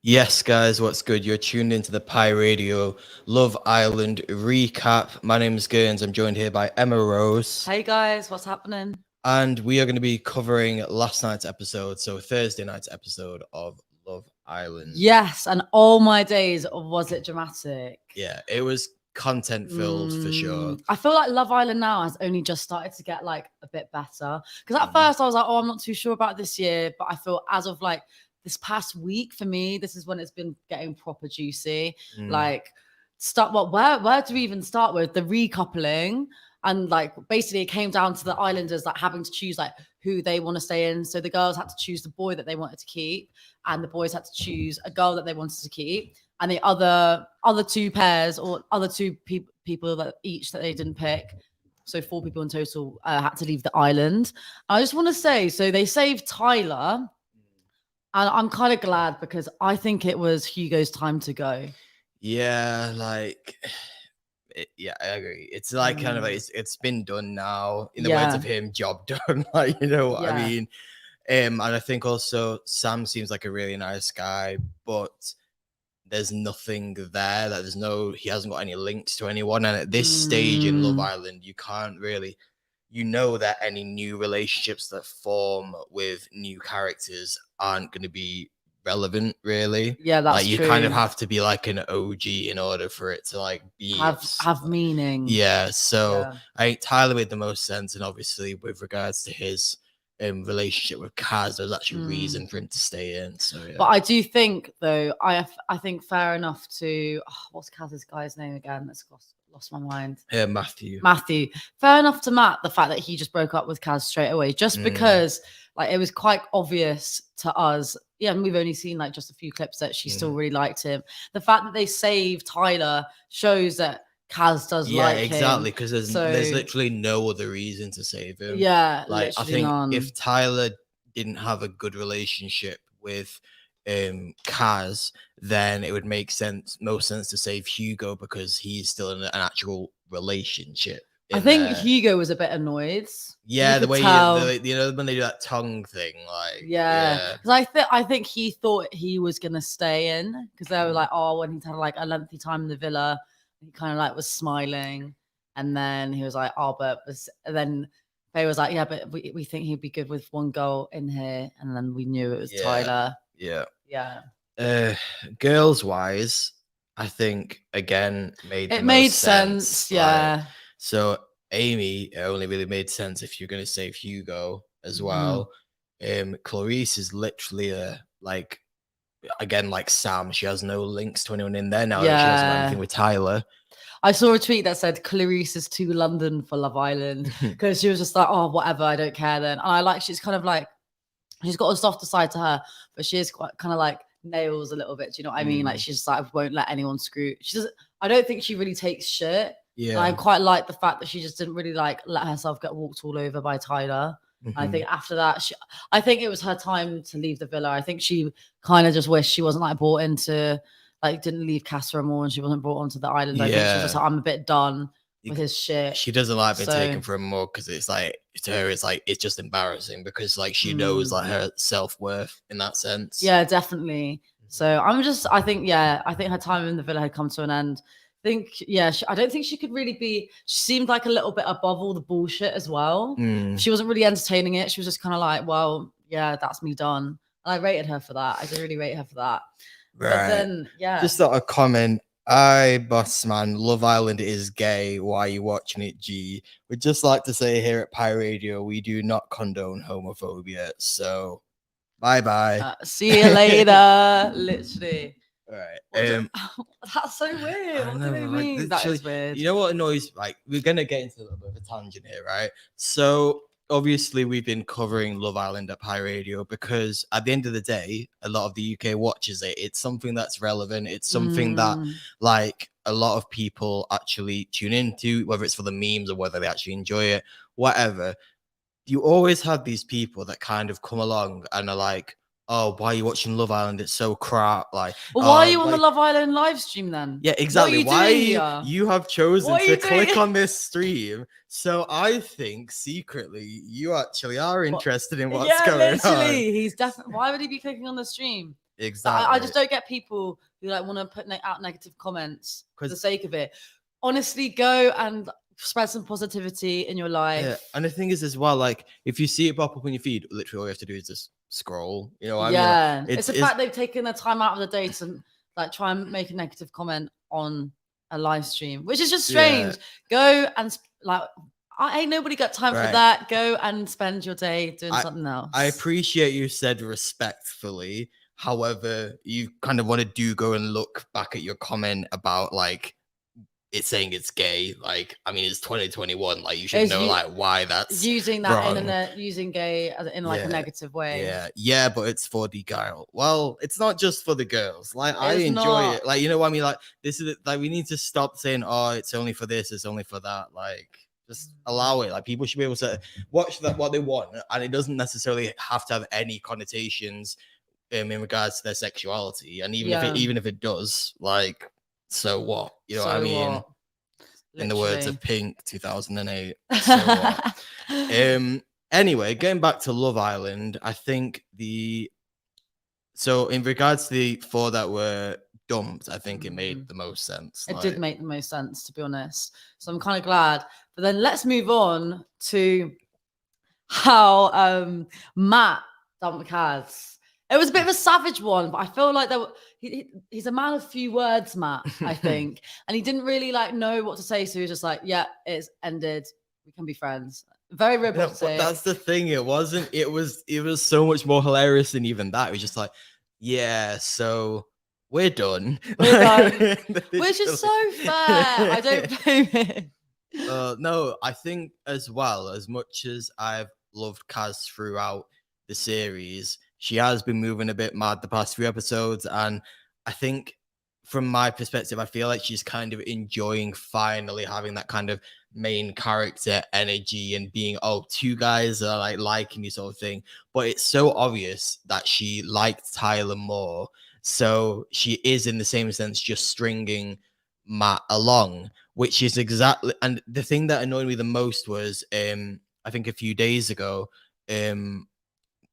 Yes, guys, what's good? You're tuned into the Pi Radio Love Island recap. My name is Gurns. I'm joined here by Emma Rose. Hey guys, what's happening? And we are going to be covering last night's episode, so Thursday night's episode of Love Island. Yes, and all my days, was it dramatic? Yeah, it was content filled for sure. I feel like Love Island now has only just started to get like a bit better. Because at first I was like, oh, I'm not too sure about this year. But I feel as of like this past week, for me, this is when it's been getting proper juicy. Like, where do we even start with? The recoupling. And like basically it came down to the islanders like having to choose like who they want to stay in. So the girls had to choose the boy that they wanted to keep, and the boys had to choose a girl that they wanted to keep. And the other two pairs or other two people that they didn't pick. So 4 people in total had to leave the island. I just want to say, so they saved Tyler, and I'm kind of glad because I think it was Hugo's time to go. Yeah, like. Yeah, I agree. It's like kind of like it's been done now. In the words of him, job done. Like, you know what I mean? And I think also Sam seems like a really nice guy, but there's nothing there. That he hasn't got any links to anyone. And at this stage in Love Island, you can't really, that any new relationships that form with new characters aren't going to be relevant, really. Yeah, that's like you true. kind of have to be like an OG in order for it to like be have meaning. Yeah, so I think Tyler made the most sense, and obviously with regards to his relationship with Kaz, there's actually reason for him to stay in. So yeah. But I do think though, I think fair enough to what's Kaz's guy's name again? That's lost my mind. Matthew. Fair enough to Matt, the fact that he just broke up with Kaz straight away, just because like it was quite obvious to us. Yeah, and we've only seen like just a few clips that she still really liked him. The fact that they saved Tyler shows that Kaz does like him. Yeah, exactly, because there's literally no other reason to save him. Yeah, like I think if Tyler didn't have a good relationship with Kaz, then it would make most sense to save Hugo because he's still in an actual relationship. I think Hugo was a bit annoyed. Yeah, the way when they do that tongue thing, like because I think he thought he was gonna stay in because they were like, oh, when he'd had like a lengthy time in the villa, he kind of like was smiling, and then he was like, oh, and then Faye was like, yeah, but we think he'd be good with one girl in here, and then we knew it was Tyler. Yeah. Girls wise, I think again it made sense. Yeah. So Amy, it only really made sense if you're going to save Hugo as well. Clarice is literally like Sam. She has no links to anyone in there now. She hasn't got anything with Tyler. I saw a tweet that said Clarice is too London for Love Island because she was just like, oh, whatever, I don't care then. And I like she's kind of like she's got a softer side to her, but she is quite kind of like nails a little bit. Do you know what I mean? Like she's just like won't let anyone screw. She doesn't. I don't think she really takes shit. Yeah, and I quite like the fact that she just didn't really like let herself get walked all over by Tyler. I think after that, I think it was her time to leave the villa. I think she kind of just wished she wasn't like brought into, like didn't leave Casa more, and she wasn't brought onto the island. I think she was just like, I'm a bit done with his shit. She doesn't like being taken from more because it's like to her, it's like it's just embarrassing because like she knows like her self-worth in that sense. Yeah, definitely. So I think her time in the villa had come to an end. I don't think she could really be. She seemed like a little bit above all the bullshit as well. She wasn't really entertaining it. She was just kind of like, well, yeah, that's me done. And I rated her for that. I did really rate her for that. Right. But then, just thought a comment. Boss man, Love Island is gay. Why are you watching it, G? We'd just like to say here at Pi Radio, we do not condone homophobia. So, bye. See you later. Literally. All right. That's so weird. What do you mean? That is weird. You know what annoys? Like, we're gonna get into a little bit of a tangent here, right? So obviously, we've been covering Love Island at Pi Radio because at the end of the day, a lot of the UK watches it. It's something that's relevant. It's something that like a lot of people actually tune into, whether it's for the memes or whether they actually enjoy it, whatever. You always have these people that kind of come along and are like, oh, why are you watching Love Island? It's so crap. Like, Well, why are you on the Love Island live stream then? Yeah, exactly. Why you have chosen to click on this stream. So I think secretly you actually are interested in what's going on. He's definitely. Why would he be clicking on the stream? Exactly. I just don't get people who like want to put out negative comments for the sake of it. Honestly, go and spread some positivity in your life. Yeah. And the thing is as well, like if you see it pop up on your feed, literally all you have to do is just scroll. You know what I mean? Like, it's the fact they've taken the time out of the day to like try and make a negative comment on a live stream, which is just strange. Go and like ain't nobody got time for that. Go and spend your day doing something else. I appreciate you said respectfully. However, you kind of want to go and look back at your comment about like it's saying it's gay. Like, I mean, it's 2021. Like, you should know like why that's using that using gay in like a negative way. Yeah, but it's for the girl. Well, it's not just for the girls. Like, I enjoy it. Like, you know what I mean? Like, this is like we need to stop saying, oh, it's only for this, it's only for that. Like, just allow it. Like, people should be able to watch what they want, and it doesn't necessarily have to have any connotations in regards to their sexuality. And even if it does, like, so what? You know what I mean? Literally. In the words of Pink, 2008. So what? Anyway, getting back to Love Island, I think so in regards to the 4 that were dumped, I think it made the most sense. It did make the most sense, to be honest. So I'm kind of glad. But then let's move on to how Matt dumped Kaz. It was a bit of a savage one, but I feel like he's a man of few words, Matt, I think. And he didn't really like know what to say. So he was just like, yeah, it's ended. We can be friends. Very robotic. That's the thing. It wasn't. It was so much more hilarious than even that. It was just like, yeah, so we're done. We're done. Which is so fair. I don't blame him. No, I think as well, as much as I've loved Kaz throughout the series, she has been moving a bit mad the past few episodes. And I think from my perspective, I feel like she's kind of enjoying finally having that kind of main character energy and being, oh, 2 guys are like liking you sort of thing. But it's so obvious that she liked Tyler more. So she is in the same sense just stringing Matt along, which is exactly. And the thing that annoyed me the most was, I think a few days ago,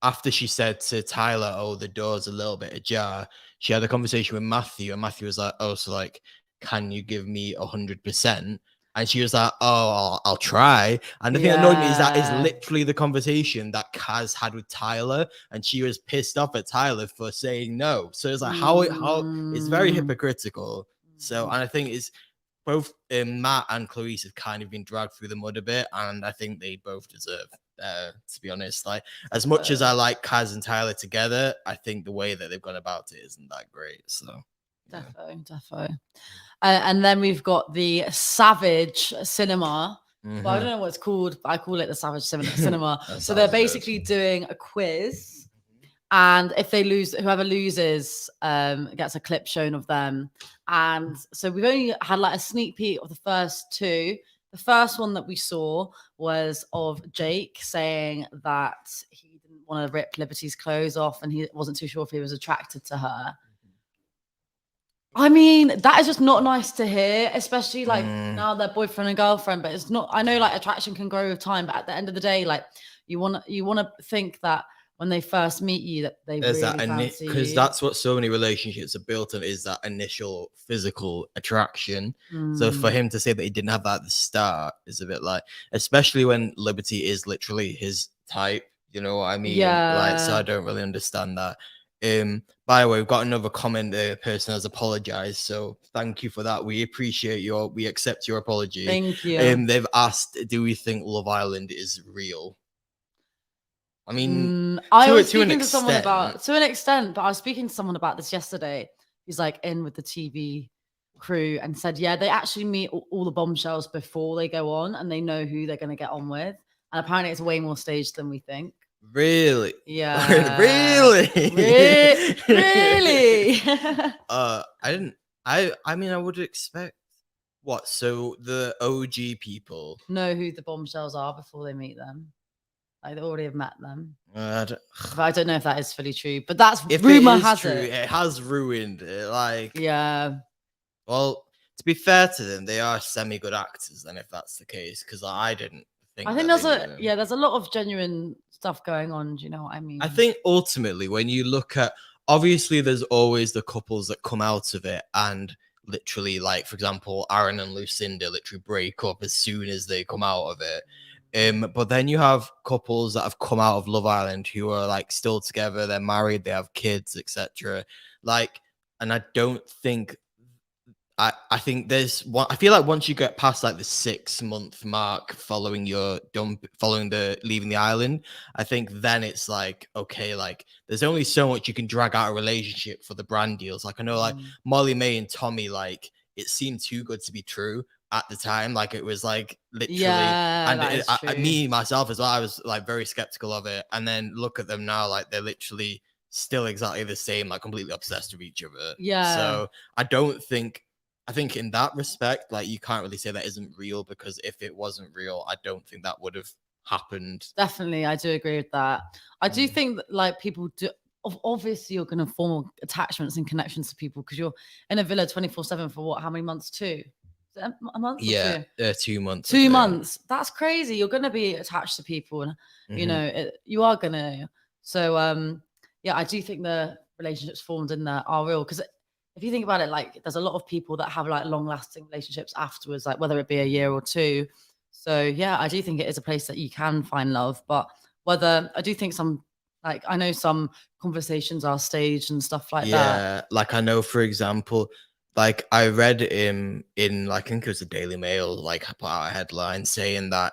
after she said to Tyler, oh, the door's a little bit ajar, she had a conversation with Matthew, and Matthew was like, oh, so like, can you give me 100%? And she was like, oh, I'll try. And the thing that annoyed me is that is literally the conversation that Kaz had with Tyler, and she was pissed off at Tyler for saying no. So it's like how it's very hypocritical. So, and I think it's both Matt and Clarice have kind of been dragged through the mud a bit, and I think they both deserve to be honest. Like, as much as I like Kaz and Tyler together, I think the way that they've gone about it isn't that great. So defo. And then we've got the Savage Cinema. Well, I don't know what it's called, but I call it the Savage Cinema. So they're basically doing a quiz, and if they lose, whoever loses gets a clip shown of them. And so we've only had like a sneak peek of the first 2. The first one that we saw was of Jake saying that he didn't want to rip Liberty's clothes off and he wasn't too sure if he was attracted to her. I mean, that is just not nice to hear, especially like now they're boyfriend and girlfriend, but it's not, I know like attraction can grow with time, but at the end of the day, like you want to think that when they first meet you that they really fancy you. Because that's what so many relationships are built on, is that initial physical attraction. So for him to say that he didn't have that at the start is a bit like, especially when Liberty is literally his type, you know what I mean? Like, so I don't really understand that. By the way, we've got another comment. The person has apologized, so thank you for that. We appreciate we accept your apology. Thank you. They've asked, do we think Love Island is real? I mean, I was speaking to someone to an extent, but I was speaking to someone about this yesterday. He's like in with the TV crew and said, yeah, they actually meet all the bombshells before they go on, and they know who they're going to get on with. And apparently it's way more staged than we think. Really? Yeah. Really? Really? I mean, I would expect what? So the OG people know who the bombshells are before they meet them. Like they already have met them. But I don't know if that is fully true, but that's if rumor it is has true, it. it has ruined it. Like, Yeah. well, to be fair to them, they are semi-good actors. Then, if that's the case, because I didn't think. I think that there's a lot of genuine stuff going on. Do you know what I mean? I think ultimately, when you look at, obviously, there's always the couples that come out of it and literally, like, for example, Aaron and Lucinda literally break up as soon as they come out of it. But then you have couples that have come out of Love Island who are like still together, they're married, they have kids, etc. Like, and I don't think I think there's one. I feel like once you get past like the 6 month mark following your following the leaving the island, I think then it's like, okay, like there's only so much you can drag out a relationship for the brand deals. Like I know, like Molly May and Tommy, like it seemed too good to be true at the time. Like it was like literally, and me myself as well, I was like very skeptical of it. And then look at them now, like they're literally still exactly the same, like completely obsessed with each other. Yeah. So I think in that respect, like you can't really say that isn't real, because if it wasn't real, I don't think that would have happened. Definitely, I do agree with that. I do think that like people do. Obviously, you're going to form attachments and connections to people because you're in a villa 24/7 for what? How many months? 2? A month? Yeah, 2 months. 2 months. That's crazy. You're going to be attached to people, and you know you are going to. So yeah, I do think the relationships formed in there are real, because if you think about it, like there's a lot of people that have like long lasting relationships afterwards, like whether it be a year or 2. So yeah, I do think it is a place that you can find love, but whether I do think some, like I know some conversations are staged and stuff like that. Yeah, like I know, for example, like I read in like I think it was the Daily Mail, like put out a headline saying that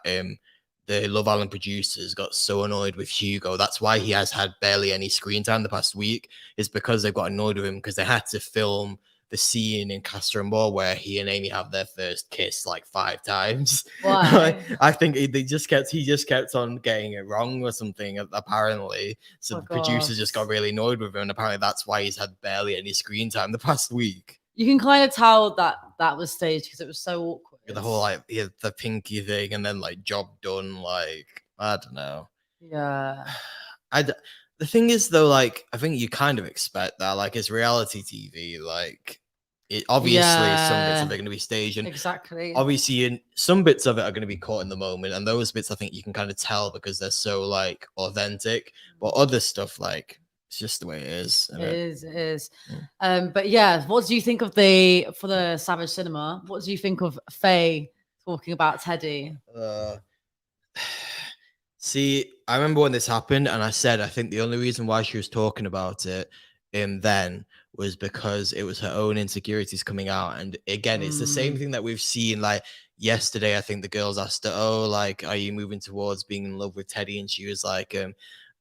the Love Island producers got so annoyed with Hugo. That's why he has had barely any screen time the past week, is because they've got annoyed with him because they had to film the scene in Castor and Moore where he and Amy have their first kiss like 5 times. Why? I think he just kept on getting it wrong or something, apparently. So the producers just got really annoyed with him, and apparently that's why he's had barely any screen time the past week. You can kind of tell that that was staged because it was so awkward. The whole like the pinky thing, and then like job done. Like I don't know. Yeah. The thing is though, like I think you kind of expect that. Like it's reality TV. Like it obviously some bits of it are going to be staged, and exactly. Obviously, some bits of it are going to be caught in the moment, and those bits I think you can kind of tell because they're so like authentic. But other stuff, like it's just the way it is. It is. But yeah, what do you think of for the Savage Cinema? What do you think of Faye talking about Teddy? See, I remember when this happened, and I said I think the only reason why she was talking about it then was because it was her own insecurities coming out. And again, it's the same thing that we've seen. Like yesterday, I think the girls asked her, "Oh, like, are you moving towards being in love with Teddy?" And she was like,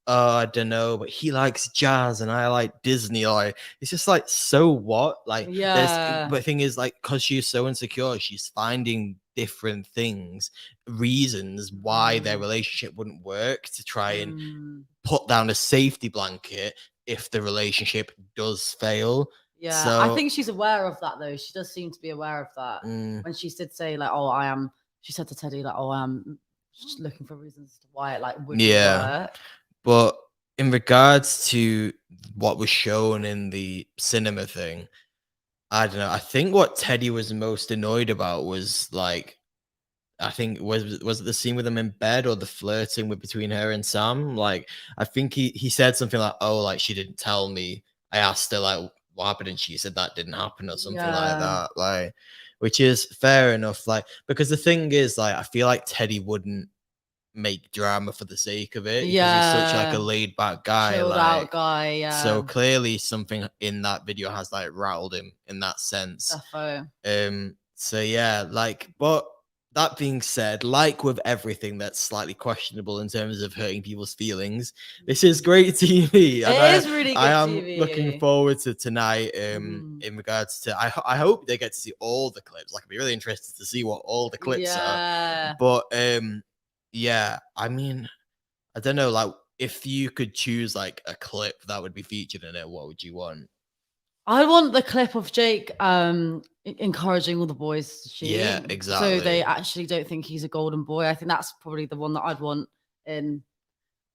"Oh, I don't know, but he likes jazz and I like Disney." Like, it's just like, so what? Like, yeah. But the thing is, like, because she's so insecure, she's finding different reasons why their relationship wouldn't work, to try and put down a safety blanket if the relationship does fail. Yeah, so, I think she's aware of that though. She does seem to be aware of that. When she did say like, "Oh, she said to Teddy like, "Oh, I'm just looking for reasons to why it like wouldn't work." But in regards to what was shown in the cinema thing, I don't know. I think what Teddy was most annoyed about was like, I think was it the scene with them in bed, or the flirting between her and Sam? Like, I think he said something like, "Oh, like she didn't tell me." I asked her like what happened, and she said that didn't happen, or something like that. Like, which is fair enough. Like, because the thing is, like, I feel like Teddy wouldn't make drama for the sake of it, because he's such like a laid back guy, chilled out guy. Yeah. So clearly something in that video has like rattled him in that sense. Defo. So yeah, like, but that being said, like with everything that's slightly questionable in terms of hurting people's feelings, this is great TV. It is really good I am TV. looking forward to tonight. In regards to, I hope they get to see all the clips. Like, I'd be really interested to see what all the clips are. But yeah, I mean, I don't know. Like, if you could choose like a clip that would be featured in it, what would you want? I want the clip of Jake encouraging all the boys to cheat. Yeah, exactly. So they actually don't think he's a golden boy. I think that's probably the one that I'd want in.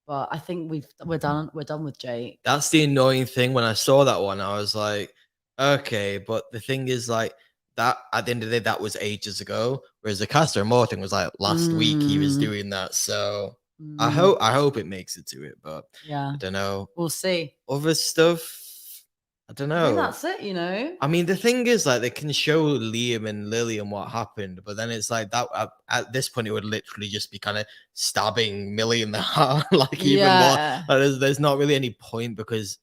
But I think we're done with Jake. That's the annoying thing. When I saw that one, I was like, okay, but the thing is, like, that at the end of the day, that was ages ago. Whereas the Castor and More thing was like last week he was doing that. So I hope it makes it to it, but yeah, I don't know. We'll see. Other stuff, I don't know. I think that's it, you know. I mean, the thing is, like, they can show Liam and Lily and what happened, but then it's like that at this point, it would literally just be kind of stabbing Millie in the heart, like even more. Like, there's not really any point because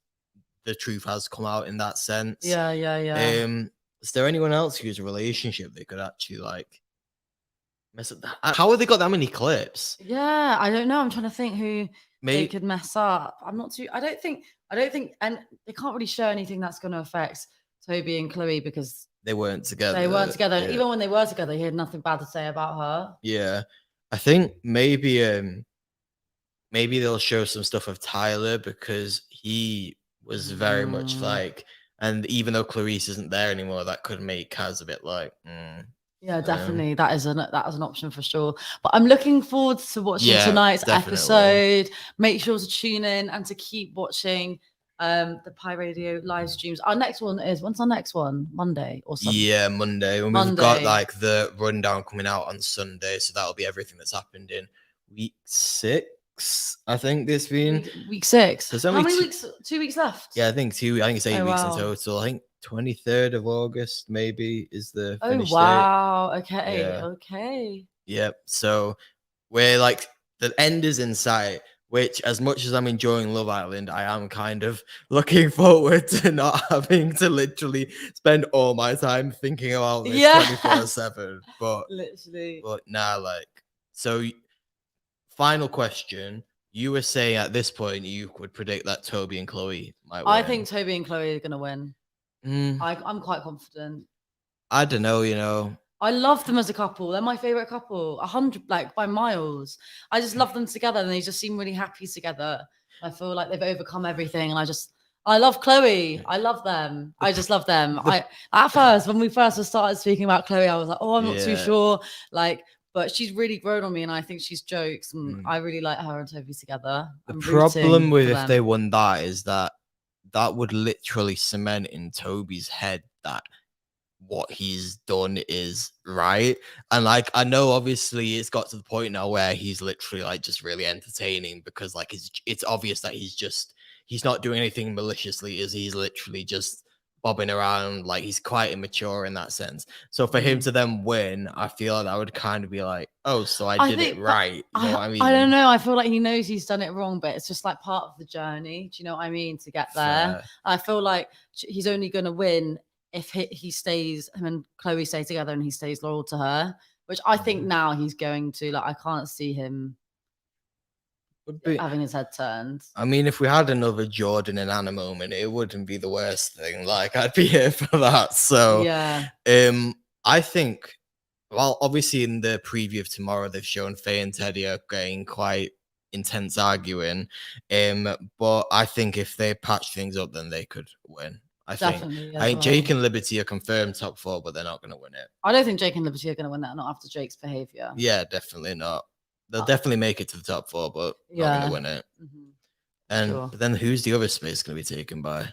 the truth has come out in that sense. Yeah. Is there anyone else whose relationship they could actually like mess up? How have they got that many clips? Yeah, I don't know. I'm trying to think who they could mess up. I don't think, and they can't really show anything that's going to affect Toby and Chloe because they weren't together. Yeah. Even when they were together, he had nothing bad to say about her. Yeah, I think maybe they'll show some stuff of Tyler because he was very much like, and even though Clarice isn't there anymore, that could make Kaz a bit like, yeah, definitely. That is an option for sure. But I'm looking forward to watching tonight's episode. Make sure to tune in and to keep watching the Pi Radio live streams. Our next one when's our next one? Monday or something? Yeah, Monday. And we've got like the rundown coming out on Sunday, so that'll be everything that's happened in week 6. I think this being week 6. There's only how many weeks? 2 weeks left. Yeah, I think 2. I think it's 8 weeks in total. I think 23rd of August maybe is the finish date. Okay. Yeah. Okay. Yep. So we're like the end is in sight. Which, as much as I'm enjoying Love Island, I am kind of looking forward to not having to literally spend all my time thinking about this 24/7. But literally. But nah, like so. Final question. You were saying at this point you would predict that Toby and Chloe might win. I think Toby and Chloe are going to win. I'm quite confident. I don't know, you know. I love them as a couple. They're my favorite couple, 100, like by miles. I just love them together, and they just seem really happy together. I feel like they've overcome everything, and I love Chloe. I love them. I just love them. At first, when we first started speaking about Chloe, I was like, oh, I'm not too sure. Like, but she's really grown on me, and I think she's jokes, and I really like her and Toby together. The problem with if they won that is that would literally cement in Toby's head that what he's done is right. And like, I know obviously it's got to the point now where he's literally like just really entertaining because like it's obvious that he's not doing anything maliciously, he's literally just bobbing around, like he's quite immature in that sense. So for him to then win, I feel like that would kind of be like, oh, so I did it right. You know what I mean? I don't know. I feel like he knows he's done it wrong, but it's just like part of the journey. Do you know what I mean? To get there. I feel like he's only going to win if he stays, him and Chloe stay together and he stays loyal to her, which I think now he's going to. Like, I can't see him having his head turned. I mean, if we had another Jordan and Anna moment, it wouldn't be the worst thing. Like, I'd be here for that. So, yeah. I think, well, obviously in the preview of tomorrow, they've shown Faye and Teddy are getting quite intense arguing. But I think if they patch things up, then they could win. I think Jake and Liberty are confirmed top 4, but they're not going to win it. I don't think Jake and Liberty are going to win that, not after Jake's behavior. Yeah, definitely not. They'll definitely make it to the top 4, but not going to win it. And but then who's the other space going to be taken by?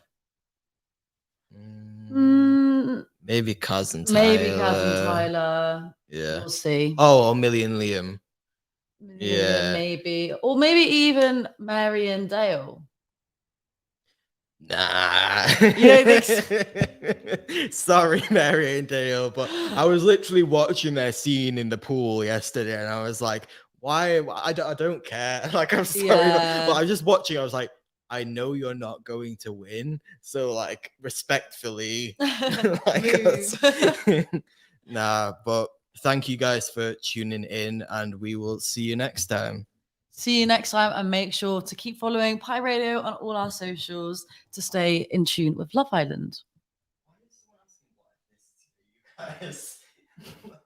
Maybe Kaz and Tyler. Yeah. We'll see. Oh, or Millie and Liam. Yeah. Maybe. Or maybe even Mary and Dale. Nah. You don't think Sorry, Mary and Dale, but I was literally watching their scene in the pool yesterday, and I was like, why? I don't care. Like, I'm sorry, but I was just watching. I was like, I know you're not going to win, so like, respectfully, nah. But thank you guys for tuning in, and we will see you next time. See you next time, and make sure to keep following Pi Radio on all our socials to stay in tune with Love Island. Why is someone asking what this to you guys?